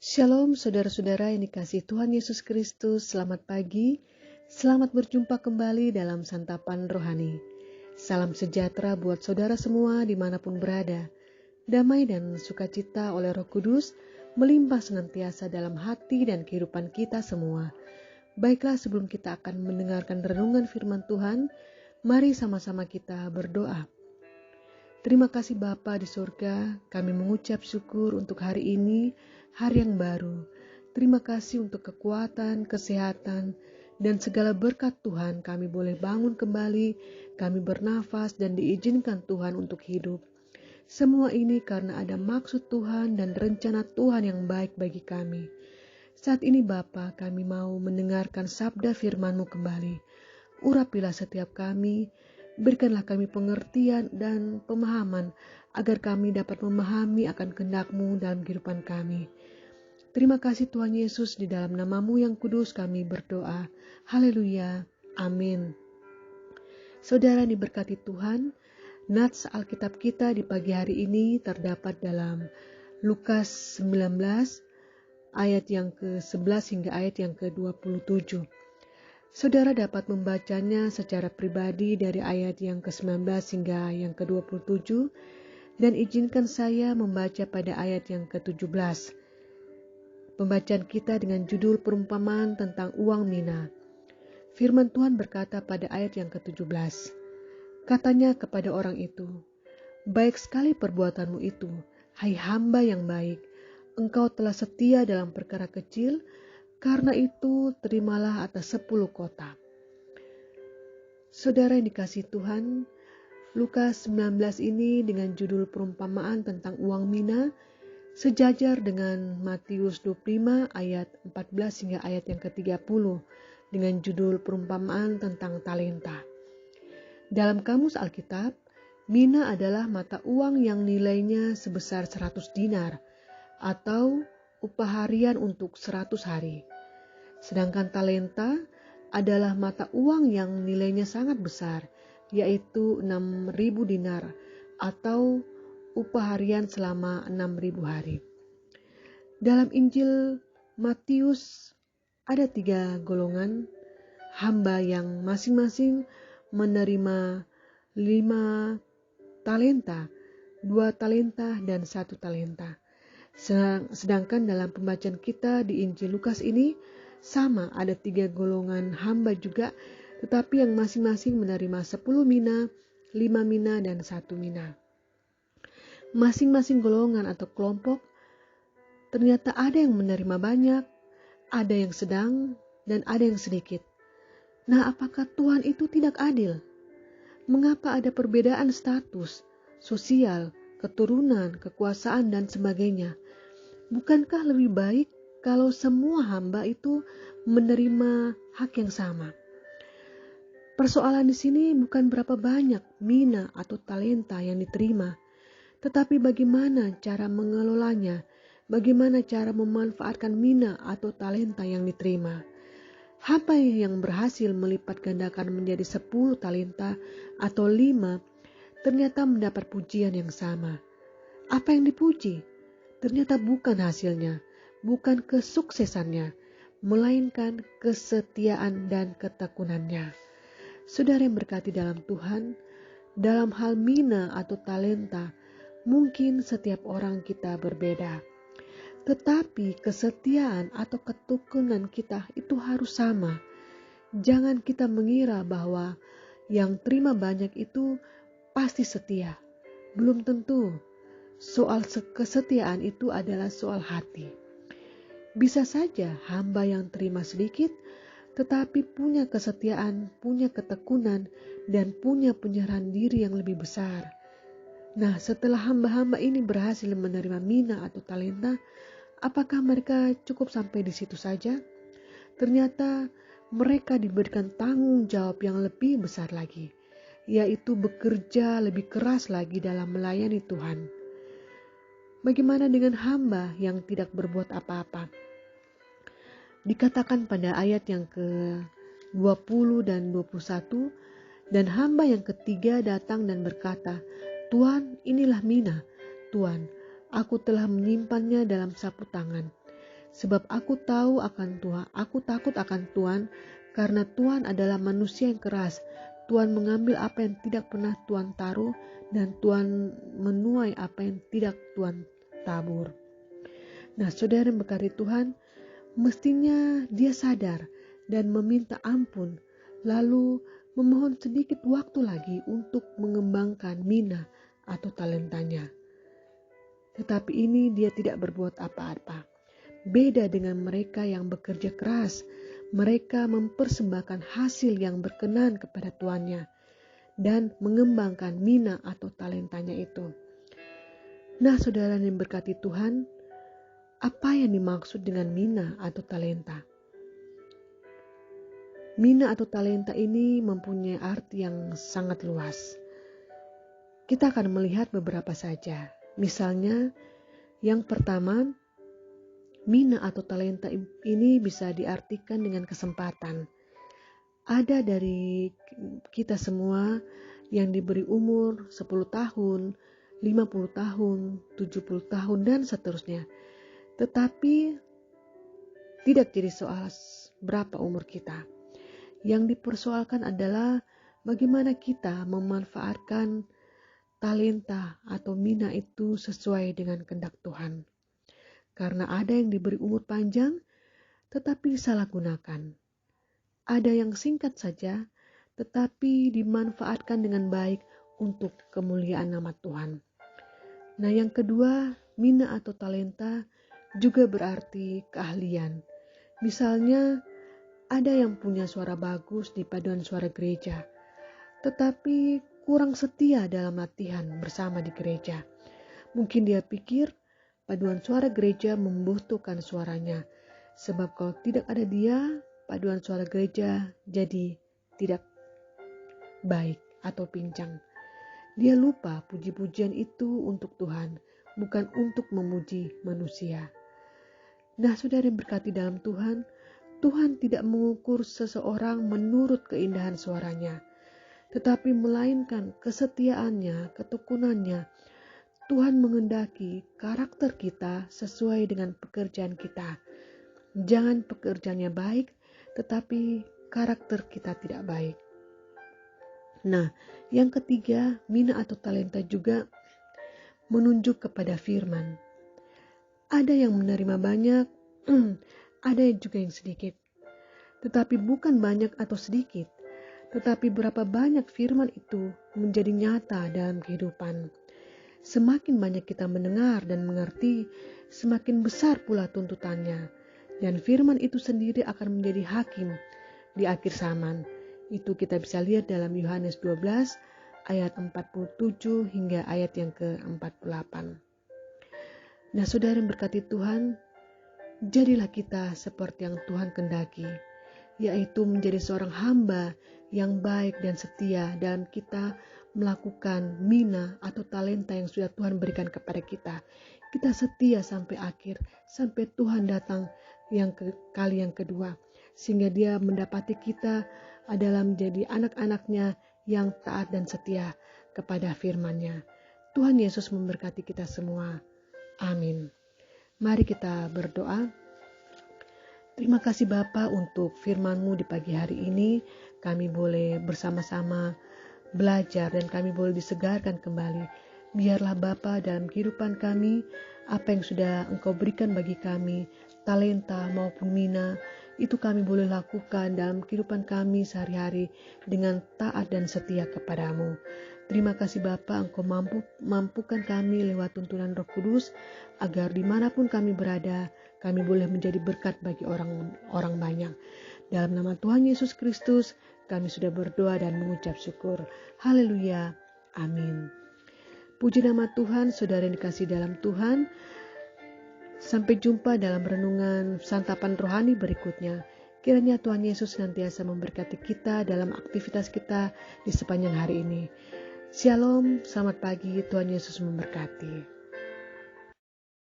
Shalom saudara-saudara yang dikasihi Tuhan Yesus Kristus, selamat pagi, selamat berjumpa kembali dalam Santapan Rohani. Salam sejahtera buat saudara semua dimanapun berada. Damai dan sukacita oleh Roh Kudus melimpah senantiasa dalam hati dan kehidupan kita semua. Baiklah, sebelum kita akan mendengarkan renungan firman Tuhan, mari sama-sama kita berdoa. Terima kasih Bapa di surga, kami mengucap syukur untuk hari ini, hari yang baru. Terima kasih untuk kekuatan, kesehatan, dan segala berkat Tuhan. Kami boleh bangun kembali, kami bernafas dan diizinkan Tuhan untuk hidup. Semua ini karena ada maksud Tuhan dan rencana Tuhan yang baik bagi kami. Saat ini Bapa, kami mau mendengarkan sabda firman-Mu kembali. Urapilah setiap kami, berikanlah kami pengertian dan pemahaman agar kami dapat memahami akan kehendak-Mu dalam kehidupan kami. Terima kasih Tuhan Yesus, di dalam nama-Mu yang kudus kami berdoa. Haleluya. Amin. Saudara diberkati Tuhan, nats Alkitab kita di pagi hari ini terdapat dalam Lukas 19 ayat yang ke-11 hingga ayat yang ke-27. Saudara dapat membacanya secara pribadi dari ayat yang ke-19 hingga yang ke-27 dan izinkan saya membaca pada ayat yang ke-17. Pembacaan kita dengan judul perumpamaan tentang uang mina. Firman Tuhan berkata pada ayat yang ke-17. Katanya kepada orang itu, "Baik sekali perbuatanmu itu, hai hamba yang baik. Engkau telah setia dalam perkara kecil, karena itu terimalah atas 10 kota." Saudara yang dikasihi Tuhan, Lukas 19 ini dengan judul perumpamaan tentang uang mina sejajar dengan Matius 25 ayat 14 hingga ayat yang ke-30 dengan judul perumpamaan tentang talenta. Dalam kamus Alkitab, mina adalah mata uang yang nilainya sebesar 100 dinar atau upah harian untuk 100 hari. Sedangkan talenta adalah mata uang yang nilainya sangat besar, yaitu 6.000 dinar atau upah harian selama 6.000 hari. Dalam Injil Matius ada 3 golongan hamba yang masing-masing menerima 5 talenta, 2 talenta dan 1 talenta. Sedangkan dalam pembacaan kita di Injil Lukas ini sama, ada 3 golongan hamba juga, tetapi yang masing-masing menerima 10 mina, 5 mina dan 1 mina. Masing-masing golongan atau kelompok ternyata ada yang menerima banyak, ada yang sedang, dan ada yang sedikit. Nah, apakah Tuhan itu tidak adil? Mengapa ada perbedaan status, sosial, keturunan, kekuasaan, dan sebagainya? Bukankah lebih baik kalau semua hamba itu menerima hak yang sama? Persoalan di sini bukan berapa banyak mina atau talenta yang diterima, tetapi bagaimana cara mengelolanya, bagaimana cara memanfaatkan mina atau talenta yang diterima. Hamba yang berhasil melipat gandakan menjadi 10 talenta atau 5 ternyata mendapat pujian yang sama. Apa yang dipuji? Ternyata bukan hasilnya, bukan kesuksesannya, melainkan kesetiaan dan ketekunannya. Saudara yang berkati dalam Tuhan, dalam hal mina atau talenta, mungkin setiap orang kita berbeda. Tetapi kesetiaan atau ketekunan kita itu harus sama. Jangan kita mengira bahwa yang terima banyak itu pasti setia. Belum tentu. Soal kesetiaan itu adalah soal hati. Bisa saja hamba yang terima sedikit, tetapi punya kesetiaan, punya ketekunan, dan punya penyerahan diri yang lebih besar. Nah, setelah hamba-hamba ini berhasil menerima mina atau talenta, apakah mereka cukup sampai di situ saja? Ternyata mereka diberikan tanggung jawab yang lebih besar lagi, yaitu bekerja lebih keras lagi dalam melayani Tuhan. Bagaimana dengan hamba yang tidak berbuat apa-apa? Dikatakan pada ayat yang ke-20 dan 21, dan hamba yang ketiga datang dan berkata, "Tuan, inilah mina. Tuan, aku telah menyimpannya dalam sapu tangan. Sebab aku tahu akan Tuhan, aku takut akan Tuhan, karena Tuhan adalah manusia yang keras. Tuhan mengambil apa yang tidak pernah Tuhan taruh, dan Tuhan menuai apa yang tidak Tuhan tabur. Nah, saudara yang berkati Tuhan, mestinya dia sadar dan meminta ampun, lalu memohon sedikit waktu lagi untuk mengembangkan mina atau talentanya. Tetapi ini dia tidak berbuat apa-apa. Beda dengan mereka yang bekerja keras, mereka mempersembahkan hasil yang berkenan kepada tuannya dan mengembangkan mina atau talentanya itu. Nah, saudara yang berkati Tuhan, apa yang dimaksud dengan mina atau talenta? Mina atau talenta ini mempunyai arti yang sangat luas. Kita akan melihat beberapa saja. Misalnya, yang pertama, mina atau talenta ini bisa diartikan dengan kesempatan. Ada dari kita semua yang diberi umur 10 tahun, 50 tahun, 70 tahun, dan seterusnya. Tetapi tidak jadi soal berapa umur kita. Yang dipersoalkan adalah bagaimana kita memanfaatkan talenta atau mina itu sesuai dengan kehendak Tuhan. Karena ada yang diberi umur panjang, tetapi disalahgunakan. Ada yang singkat saja, tetapi dimanfaatkan dengan baik untuk kemuliaan nama Tuhan. Nah, yang kedua, mina atau talenta juga berarti keahlian. Misalnya, ada yang punya suara bagus di paduan suara gereja, tetapi kurang setia dalam latihan bersama di gereja. Mungkin dia pikir paduan suara gereja membutuhkan suaranya, sebab kalau tidak ada dia, paduan suara gereja jadi tidak baik atau pincang. Dia lupa puji-pujian itu untuk Tuhan, bukan untuk memuji manusia. Nah, saudara yang berkati dalam Tuhan, Tuhan tidak mengukur seseorang menurut keindahan suaranya, tetapi melainkan kesetiaannya, ketekunannya. Tuhan mengendaki karakter kita sesuai dengan pekerjaan kita. Jangan pekerjaannya baik, tetapi karakter kita tidak baik. Nah, yang ketiga, mina atau talenta juga menunjuk kepada firman. Ada yang menerima banyak, ada juga yang sedikit. Tetapi bukan banyak atau sedikit, tetapi berapa banyak firman itu menjadi nyata dalam kehidupan. Semakin banyak kita mendengar dan mengerti, semakin besar pula tuntutannya. Dan firman itu sendiri akan menjadi hakim di akhir zaman. Itu kita bisa lihat dalam Yohanes 12 ayat 47 hingga ayat yang ke-48. Nah, saudara yang berkati Tuhan, jadilah kita seperti yang Tuhan kehendaki, yaitu menjadi seorang hamba yang baik dan setia dalam kita melakukan mina atau talenta yang sudah Tuhan berikan kepada kita. Kita setia sampai akhir, sampai Tuhan datang kali yang kedua, sehingga dia mendapati kita adalah menjadi anak-anaknya yang taat dan setia kepada firman-Nya. Tuhan Yesus memberkati kita semua. Amin. Mari kita berdoa. Terima kasih Bapa untuk firman-Mu di pagi hari ini. Kami boleh bersama-sama belajar dan kami boleh disegarkan kembali. Biarlah Bapa dalam kehidupan kami, apa yang sudah Engkau berikan bagi kami, talenta maupun mina, itu kami boleh lakukan dalam kehidupan kami sehari-hari dengan taat dan setia kepadamu. Terima kasih Bapa, Engkau mampukan kami lewat tuntunan Roh Kudus, agar dimanapun kami berada, kami boleh menjadi berkat bagi orang banyak. Dalam nama Tuhan Yesus Kristus, kami sudah berdoa dan mengucap syukur. Haleluya. Amin. Puji nama Tuhan, saudara yang dikasihi dalam Tuhan. Sampai jumpa dalam renungan santapan rohani berikutnya. Kiranya Tuhan Yesus senantiasa memberkati kita dalam aktivitas kita di sepanjang hari ini. Shalom, selamat pagi, Tuhan Yesus memberkati.